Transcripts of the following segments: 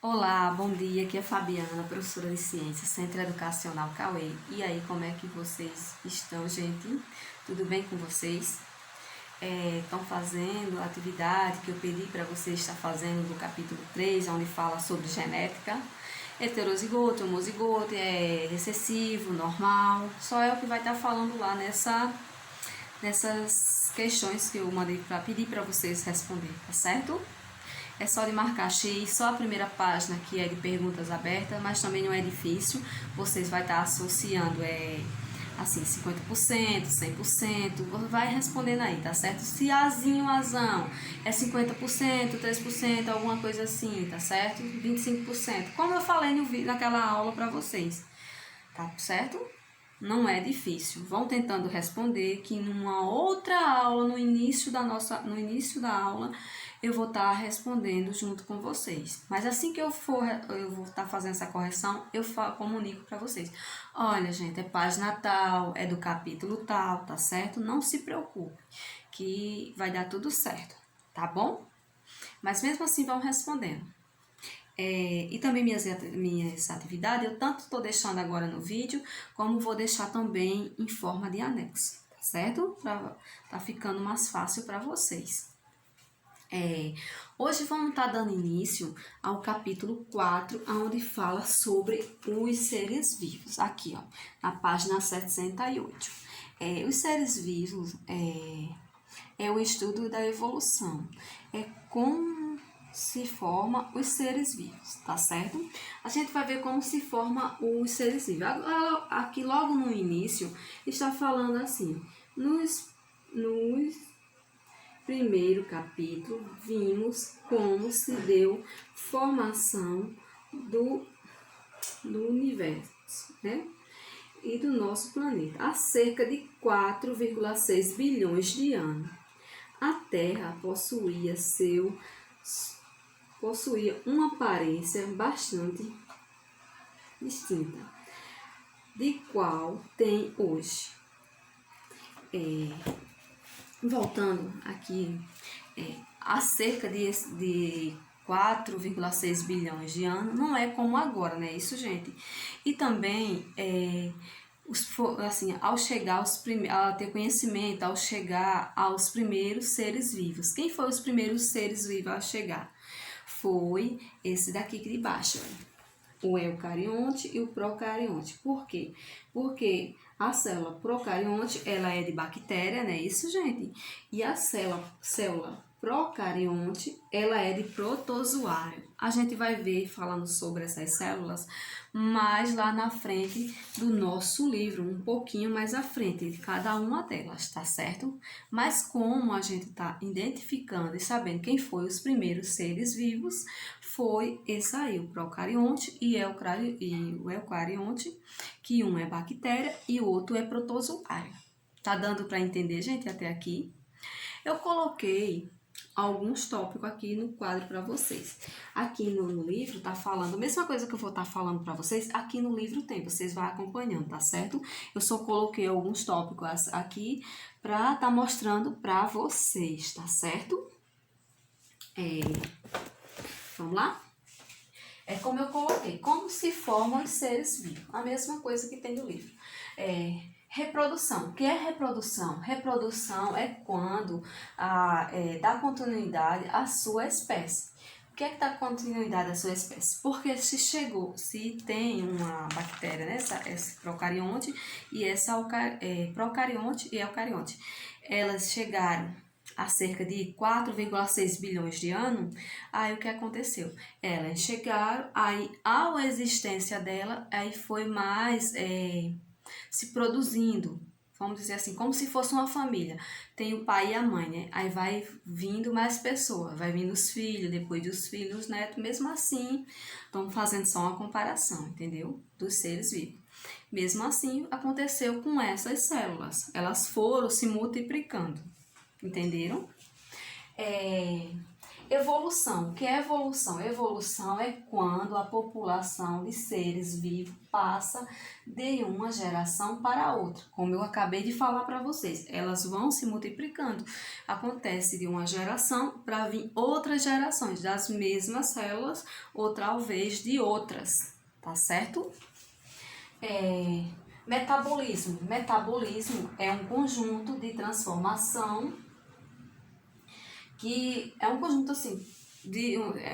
Olá, bom dia, aqui é a Fabiana, professora de Ciências, Centro Educacional Cauê. E aí, como é que vocês estão, gente? Tudo bem com vocês? Estão fazendo a atividade que eu pedi para vocês estar fazendo do capítulo 3, onde fala sobre genética? Heterozigoto, homozigoto, recessivo, normal, só é o que vai estar falando lá nessas questões que eu mandei para pedir para vocês responder, tá certo? É só de marcar X, só a primeira página que é de perguntas abertas, mas também não é difícil. Vocês vai estar associando, assim, 50%, 100%, vai respondendo aí, tá certo? Se Azinho, Azão, é 50%, 3%, alguma coisa assim, tá certo? 25%, como eu falei no vídeo, naquela aula para vocês, tá certo? Não é difícil. Vão tentando responder que numa outra aula, no início da aula, eu vou estar respondendo junto com vocês. Mas assim que eu vou estar fazendo essa correção, eu comunico para vocês. Olha, gente, é página tal, é do capítulo tal, tá certo? Não se preocupe, que vai dar tudo certo, tá bom? Mas mesmo assim vão respondendo. E também minhas atividades eu tanto estou deixando agora no vídeo, como vou deixar também em forma de anexo, tá certo? Tá ficando mais fácil para vocês. Hoje vamos estar dando início ao capítulo 4, onde fala sobre os seres vivos. Aqui, ó, na página 708. Os seres vivos é o estudo da evolução. É como se forma os seres vivos, tá certo? A gente vai ver como se forma os seres vivos. Aqui logo no início está falando assim, nos primeiro capítulo vimos como se deu formação do universo, né? E do nosso planeta há cerca de 4,6 bilhões de anos. A Terra possuía uma aparência bastante distinta, de qual tem hoje. Voltando aqui, há cerca de 4,6 bilhões de anos, não é como agora, né? Isso, gente. E também, assim, a ter conhecimento, ao chegar aos primeiros seres vivos. Quem foram os primeiros seres vivos a chegar? Foi esse daqui de baixo, o eucarionte e o procarionte. Por quê? Porque a célula procarionte, ela é de bactéria, não é isso, gente? E a célula procarionte, ela é de protozoário. A gente vai ver falando sobre essas células mais lá na frente do nosso livro, um pouquinho mais à frente de cada uma delas, tá certo? Mas como a gente está identificando e sabendo quem foi os primeiros seres vivos, foi esse aí, o procarionte e o eucarionte, que um é bactéria e o outro é protozoário. Tá dando para entender, gente, até aqui? Eu coloquei alguns tópicos aqui no quadro para vocês. Aqui no livro tá falando, a mesma coisa que eu vou estar falando para vocês, aqui no livro tem, vocês vão acompanhando, tá certo? Eu só coloquei alguns tópicos aqui para estar mostrando para vocês, tá certo? Vamos lá? É como eu coloquei, como se formam os seres vivos. A mesma coisa que tem no livro. Reprodução. O que é reprodução? Reprodução é quando dá continuidade à sua espécie. O que é que dá continuidade à sua espécie? Porque se tem uma bactéria, né, esse procarionte e essa procarionte e eucarionte, elas chegaram há cerca de 4,6 bilhões de anos, aí o que aconteceu? Elas chegaram, aí a existência dela, aí foi mais se produzindo, vamos dizer assim, como se fosse uma família. Tem o pai e a mãe, né? Aí vai vindo mais pessoas, vai vindo os filhos, depois dos filhos, os netos, mesmo assim, estão fazendo só uma comparação, entendeu? Dos seres vivos. Mesmo assim, aconteceu com essas células, elas foram se multiplicando. Entenderam? Evolução. O que é evolução? Evolução é quando a população de seres vivos passa de uma geração para outra. Como eu acabei de falar para vocês, elas vão se multiplicando. Acontece de uma geração para vir outras gerações das mesmas células ou talvez de outras, tá certo? Metabolismo. Metabolismo é um conjunto de transformação que é um conjunto assim,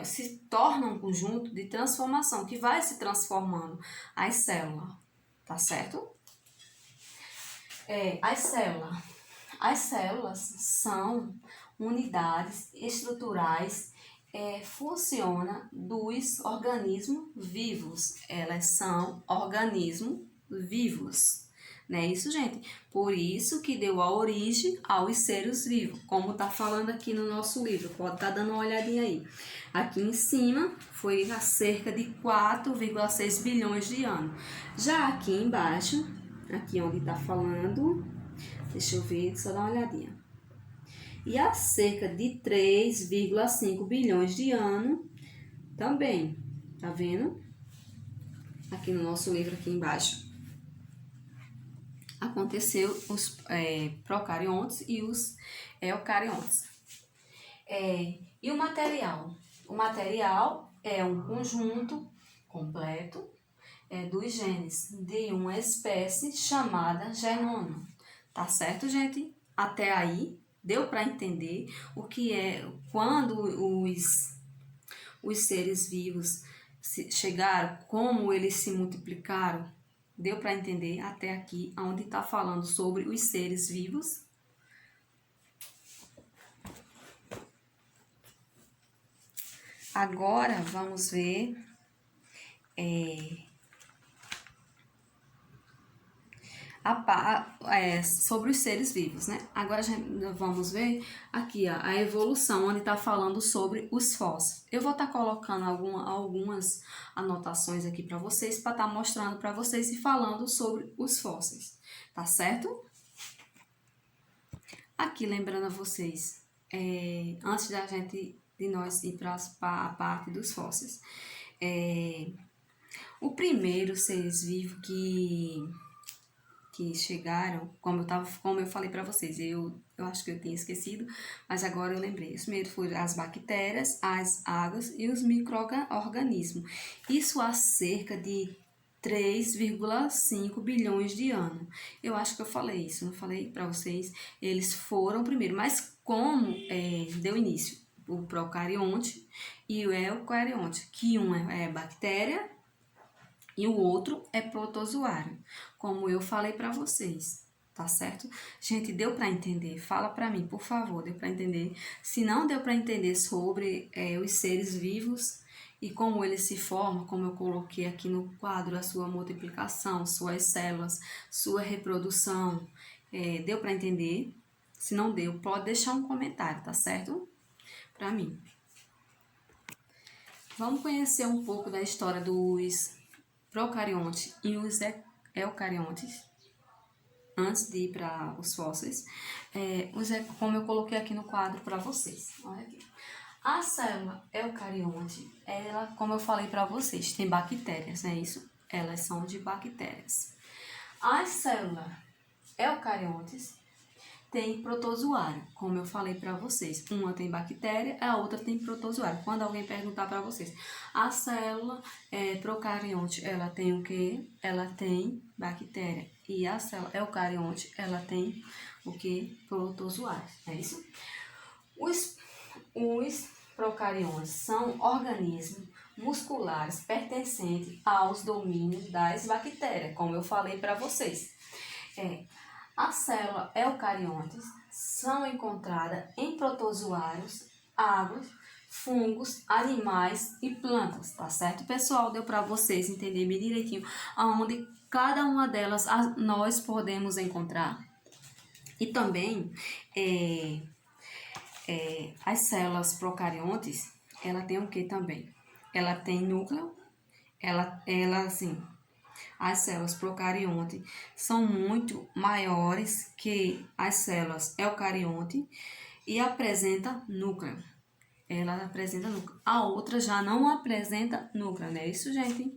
se torna um conjunto de transformação que vai se transformando as células, tá certo? As células são unidades estruturais, funciona dos organismos vivos. Elas são organismos vivos. Não é isso, gente? Por isso que deu a origem aos seres vivos, como tá falando aqui no nosso livro. Pode estar dando uma olhadinha aí. Aqui em cima foi há cerca de 4,6 bilhões de anos. Já aqui embaixo, aqui onde tá falando, deixa eu ver, só dar uma olhadinha. E há cerca de 3,5 bilhões de anos também. Tá vendo? Aqui no nosso livro, aqui embaixo. Aconteceu os procariontes e os eucariontes. E o material? O material é um conjunto completo dos genes de uma espécie chamada genoma. Tá certo, gente? Até aí, deu para entender o que é quando os seres vivos chegaram, como eles se multiplicaram? Deu para entender até aqui, onde está falando sobre os seres vivos? Agora vamos ver sobre os seres vivos, né? Agora vamos ver aqui ó, a evolução, onde está falando sobre os fósseis. Eu vou estar colocando algumas anotações aqui para vocês, para estar mostrando para vocês e falando sobre os fósseis, tá certo? Aqui, lembrando a vocês, antes de nós ir para a parte dos fósseis, o primeiro seres vivos que chegaram, como eu falei para vocês, eu acho que eu tinha esquecido, mas agora eu lembrei. Os primeiros foram as bactérias, as águas e os micro-organismos. Isso há cerca de 3,5 bilhões de anos. Eu acho que eu falei isso, não falei para vocês? Eles foram primeiro, mas como deu início o procarionte e o eucarionte, que um é bactéria e o outro é protozoário, como eu falei para vocês, tá certo? Gente, deu para entender? Fala para mim, por favor, deu para entender? Se não deu para entender sobre os seres vivos e como eles se formam, como eu coloquei aqui no quadro, a sua multiplicação, suas células, sua reprodução, deu para entender? Se não deu, pode deixar um comentário, tá certo? Para mim. Vamos conhecer um pouco da história dos procariontes e os eucariontes, antes de ir para os fósseis, como eu coloquei aqui no quadro para vocês. Olha aqui. A célula eucarionte, ela, como eu falei para vocês, tem bactérias, não é isso? Elas são de bactérias. As células eucariontes tem protozoário, como eu falei para vocês. Uma tem bactéria, a outra tem protozoário. Quando alguém perguntar para vocês, a célula procarionte, ela tem o quê? Ela tem bactéria. E a célula eucarionte, ela tem o quê? Protozoário. É isso? Os procariontes são organismos musculares pertencentes aos domínios das bactérias, como eu falei para vocês. As células eucariontes são encontradas em protozoários, águas, fungos, animais e plantas, tá certo, pessoal? Deu para vocês entenderem bem direitinho aonde cada uma delas nós podemos encontrar. E também as células procariontes, ela tem o que também? Ela tem núcleo, ela assim... As células procarionte são muito maiores que as células eucarionte e apresentam núcleo. ela apresenta núcleo. A outra já não apresenta núcleo, não é isso, gente?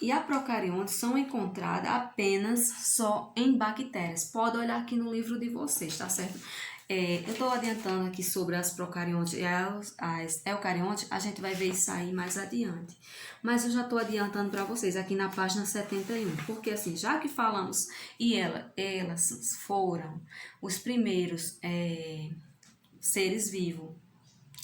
E a procariontes são encontradas apenas só em bactérias. Pode olhar aqui no livro de vocês, tá certo? Eu estou adiantando aqui sobre as procariontes e as eucariontes, a gente vai ver isso aí mais adiante. Mas eu já estou adiantando para vocês aqui na página 71, porque assim, já que falamos e elas foram os primeiros seres vivos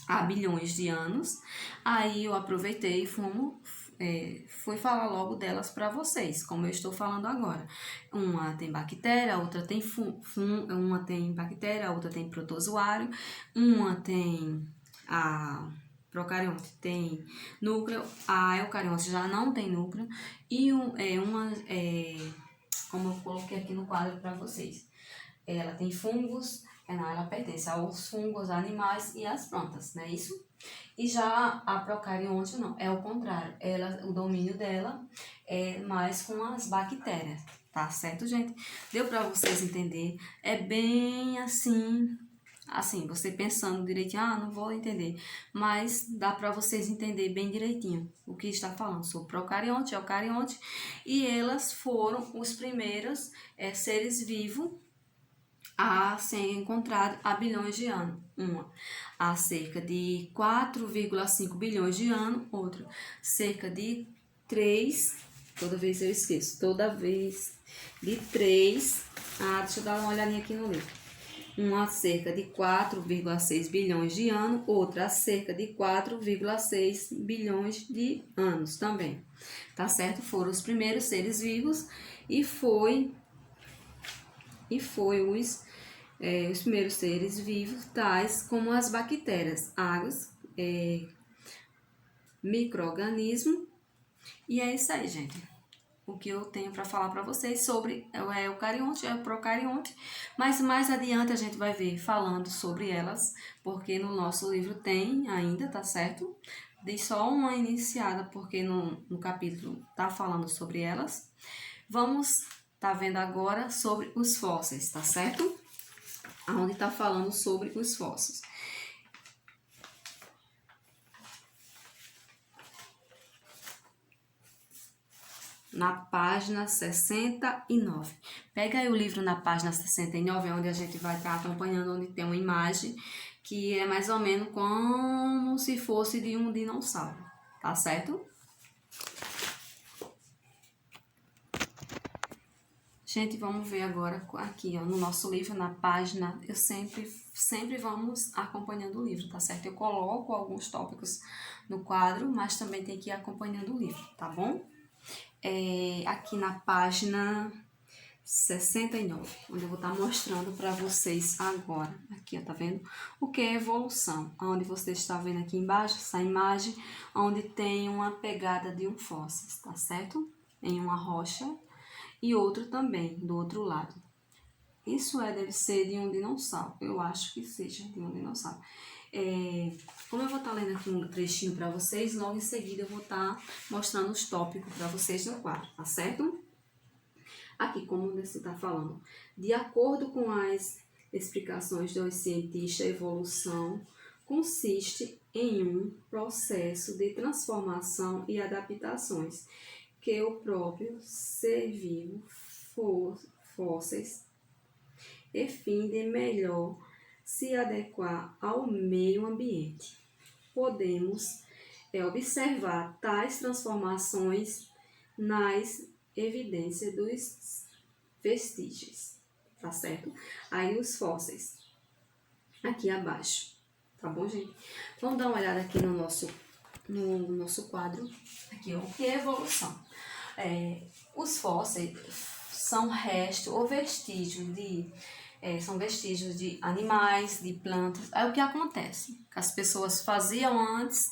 há bilhões de anos, aí eu aproveitei e fui falar logo delas para vocês, como eu estou falando agora. Uma tem bactéria, a outra tem uma tem bactéria, a outra tem protozoário, uma tem a procarionte tem núcleo, a eucarionte já não tem núcleo, e como eu coloquei aqui no quadro para vocês, ela tem fungos, ela pertence aos fungos, animais e às plantas, não é isso? E já a procarionte não, é o contrário. O domínio dela é mais com as bactérias, tá certo, gente? Deu para vocês entender? É bem assim, você pensando direitinho, não vou entender. Mas dá para vocês entender bem direitinho o que está falando sobre procarionte, eucarionte. E elas foram os primeiros seres vivos a ser encontrado há bilhões de anos. Uma há cerca de 4,5 bilhões de anos, outra cerca de 3, toda vez eu esqueço, de 3, deixa eu dar uma olhadinha aqui no livro. Uma há cerca de 4,6 bilhões de anos, outra há cerca de 4,6 bilhões de anos também. Tá certo? Foram os primeiros seres vivos e foi os primeiros seres vivos, tais como as bactérias, águas, micro-organismo. E é isso aí, gente. O que eu tenho para falar para vocês sobre o eucarionte e o procarionte. Mas mais adiante a gente vai ver falando sobre elas, porque no nosso livro tem ainda, tá certo? Dei só uma iniciada, porque no capítulo tá falando sobre elas. Vamos tá vendo agora sobre os fósseis, tá certo? Onde está falando sobre os fósseis. Na página 69. Pega aí o livro na página 69, onde a gente vai estar acompanhando, onde tem uma imagem que é mais ou menos como se fosse de um dinossauro, tá certo? Gente, vamos ver agora aqui, no nosso livro, na página, eu sempre vamos acompanhando o livro, tá certo? Eu coloco alguns tópicos no quadro, mas também tem que ir acompanhando o livro, tá bom? Aqui na página 69, onde eu vou estar mostrando para vocês agora. Aqui, ó, tá vendo? O que é evolução? Onde você está vendo aqui embaixo, essa imagem, onde tem uma pegada de um fóssil, tá certo? Em uma rocha. E outro também, do outro lado. Isso deve ser de um dinossauro. Eu acho que seja de um dinossauro. Como eu vou estar lendo aqui um trechinho para vocês, logo em seguida eu vou estar mostrando os tópicos para vocês no quadro, tá certo? Aqui, como você está falando, de acordo com as explicações dos cientistas, a evolução consiste em um processo de transformação e adaptações que o próprio ser vivo, fósseis, e fim de melhor se adequar ao meio ambiente. Podemos observar tais transformações nas evidências dos vestígios, tá certo? Aí os fósseis, aqui abaixo, tá bom, gente? Vamos dar uma olhada aqui no nosso quadro, aqui, o que é evolução? Os fósseis são restos ou vestígios são vestígios de animais, de plantas. Aí o que acontece? Que as pessoas faziam antes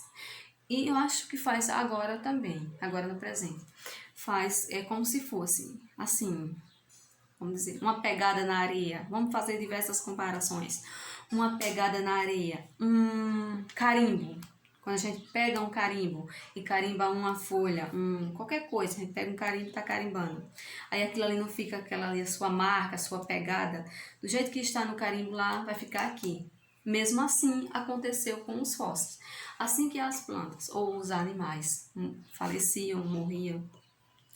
e eu acho que faz agora também, agora no presente. Como se fosse, assim, vamos dizer, uma pegada na areia. Vamos fazer diversas comparações. Uma pegada na areia, um carimbo. Quando a gente pega um carimbo e carimba uma folha, qualquer coisa, a gente pega um carimbo e está carimbando. Aí aquilo ali não fica aquela ali, a sua marca, a sua pegada. Do jeito que está no carimbo lá, vai ficar aqui. Mesmo assim, aconteceu com os fósseis. Assim que as plantas ou os animais faleciam, morriam,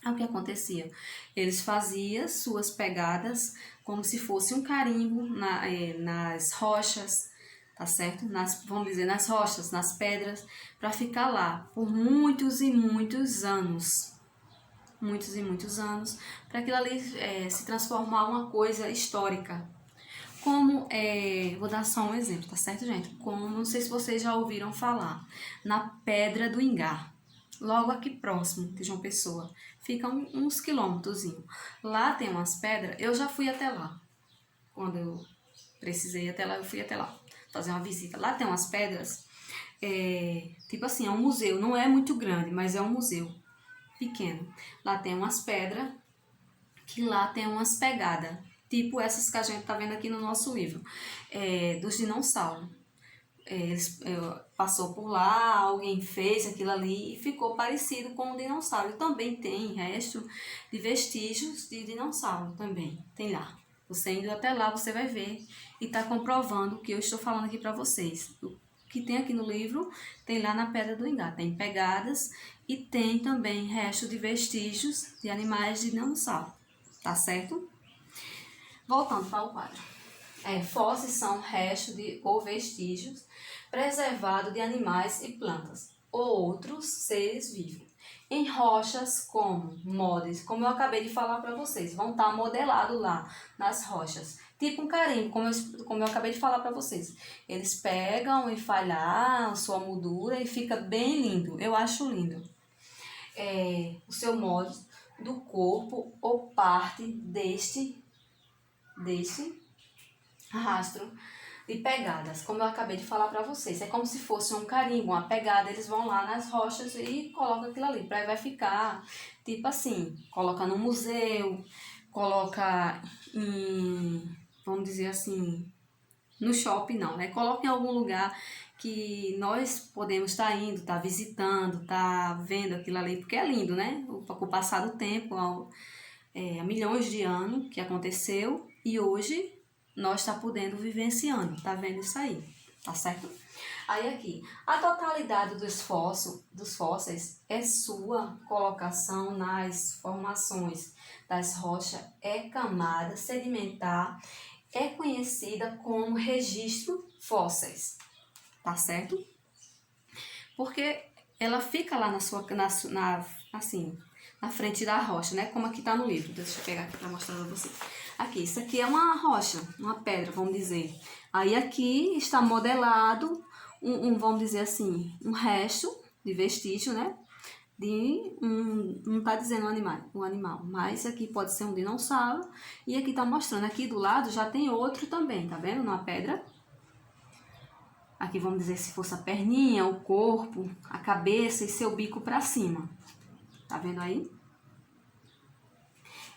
o que acontecia? Eles faziam suas pegadas como se fosse um carimbo nas rochas, tá certo? Vamos dizer, nas rochas, nas pedras, para ficar lá por muitos e muitos anos. Muitos e muitos anos, para aquilo ali se transformar uma coisa histórica. Como, vou dar só um exemplo, tá certo, gente? Como, não sei se vocês já ouviram falar, na Pedra do Ingá, logo aqui próximo de João Pessoa, fica uns quilômetros. Lá tem umas pedras, eu já fui até lá, quando eu precisei ir até lá, eu fui até lá, fazer uma visita. Lá tem umas pedras, tipo assim, é um museu, não é muito grande, mas é um museu pequeno. Lá tem umas pedras, que lá tem umas pegadas, tipo essas que a gente tá vendo aqui no nosso livro, dos dinossauros. Passou por lá, alguém fez aquilo ali e ficou parecido com um dinossauro. Também tem resto de vestígios de dinossauro, também tem lá. Você indo até lá, você vai ver e tá comprovando o que eu estou falando aqui para vocês. O que tem aqui no livro, tem lá na Pedra do Ingá. Tem pegadas e tem também resto de vestígios de animais de dinossauro. Tá certo? Voltando para o quadro. Fósseis são restos ou vestígios preservados de animais e plantas ou outros seres vivos em rochas como moldes, como eu acabei de falar para vocês, vão estar modelados lá nas rochas, tipo um carimbo, como eu acabei de falar para vocês. Eles pegam e fazem lá a sua moldura e fica bem lindo, eu acho lindo. O seu molde do corpo ou parte deste rastro de pegadas, como eu acabei de falar para vocês. É como se fosse um carimbo, uma pegada. Eles vão lá nas rochas e colocam aquilo ali. Para vai ficar, tipo assim, coloca no museu, coloca vamos dizer assim, no shopping não, né? Coloca em algum lugar que nós podemos estar indo, estar visitando, estar vendo aquilo ali, porque é lindo, né? Com o passar do tempo, há milhões de anos que aconteceu e hoje nós está podendo vivenciando, tá vendo isso aí, tá certo? Aí aqui, a totalidade dos fósseis é sua colocação nas formações das rochas, camada sedimentar, é conhecida como registro fósseis, tá certo? Porque ela fica lá assim, na frente da rocha, né? Como aqui tá no livro. Deixa eu pegar aqui para mostrar para você. Aqui, isso aqui é uma rocha, uma pedra, vamos dizer. Aí aqui está modelado vamos dizer assim, um resto de vestígio, né? Não tá dizendo um animal, mas aqui pode ser um dinossauro. E aqui tá mostrando, aqui do lado já tem outro também, tá vendo? Numa pedra. Aqui vamos dizer se fosse a perninha, o corpo, a cabeça e seu bico para cima. Tá vendo aí?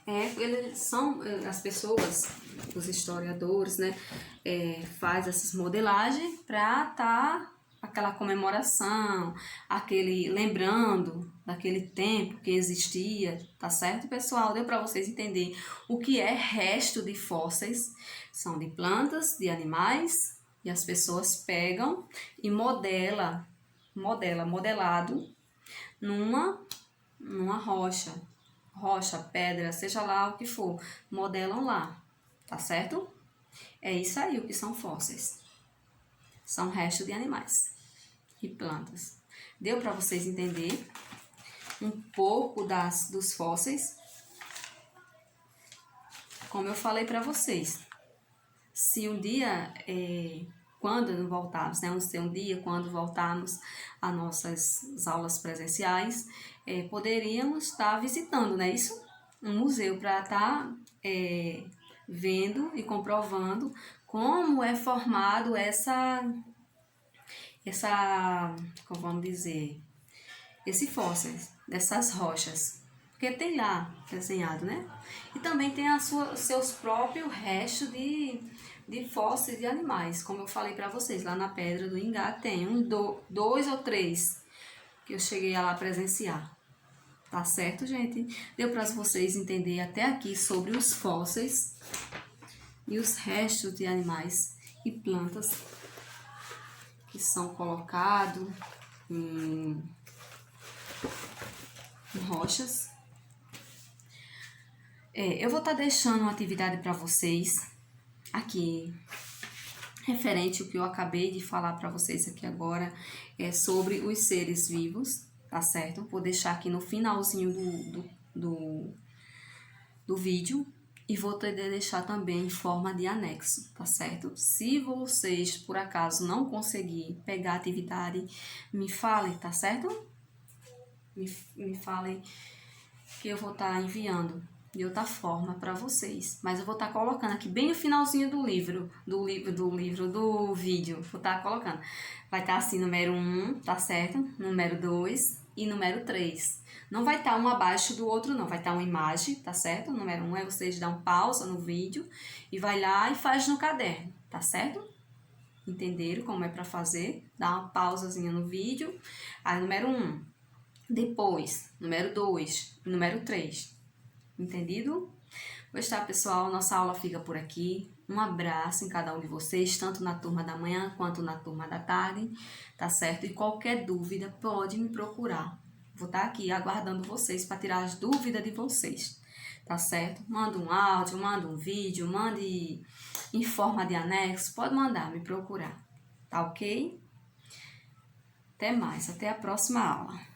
Eles são as pessoas, os historiadores, né, faz essas modelagens para tá aquela comemoração, lembrando daquele tempo que existia, tá certo, pessoal? Deu para vocês entender o que é resto de fósseis? São de plantas, de animais, e as pessoas pegam e modelado numa rocha, pedra, seja lá o que for, modelam lá, tá certo? É isso aí o que são fósseis. São restos de animais e plantas. Deu para vocês entender um pouco dos fósseis? Como eu falei para vocês, se um dia, quando voltarmos, né? Um dia, quando voltarmos às nossas aulas presenciais, poderíamos estar visitando, né? Isso? Um museu para estar vendo e comprovando como é formado como vamos dizer, esse fósseis, dessas rochas. Porque tem lá desenhado, né? E também tem seus próprios restos de fósseis de animais. Como eu falei para vocês, lá na Pedra do Ingá tem dois ou três que eu cheguei a lá presenciar. Tá certo, gente? Deu para vocês entenderem até aqui sobre os fósseis e os restos de animais e plantas. que são colocados em rochas. Eu vou estar deixando uma atividade para vocês aqui, referente ao que eu acabei de falar para vocês aqui agora, sobre os seres vivos, tá certo? Vou deixar aqui no finalzinho do vídeo e vou deixar também em forma de anexo, tá certo? Se vocês, por acaso, não conseguir pegar a atividade, me falem, tá certo? Me falem que eu vou estar enviando de outra forma para vocês. Mas eu vou estar colocando aqui bem no finalzinho do vídeo. Vou estar colocando. Vai estar assim, número 1, tá certo? Número 2 e número 3. Não vai estar um abaixo do outro, não. Vai estar uma imagem, tá certo? Número 1 é vocês dão pausa no vídeo e vai lá e faz no caderno, tá certo? Entenderam como é para fazer? Dá uma pausazinha no vídeo. Aí, número 1. Depois, número 2 e número 3. Entendido? Pois tá, pessoal, nossa aula fica por aqui. Um abraço em cada um de vocês, tanto na turma da manhã quanto na turma da tarde, tá certo? E qualquer dúvida, pode me procurar. Vou estar aqui aguardando vocês para tirar as dúvidas de vocês, tá certo? Manda um áudio, manda um vídeo, mande em forma de anexo, pode mandar, me procurar, tá ok? Até mais, até a próxima aula.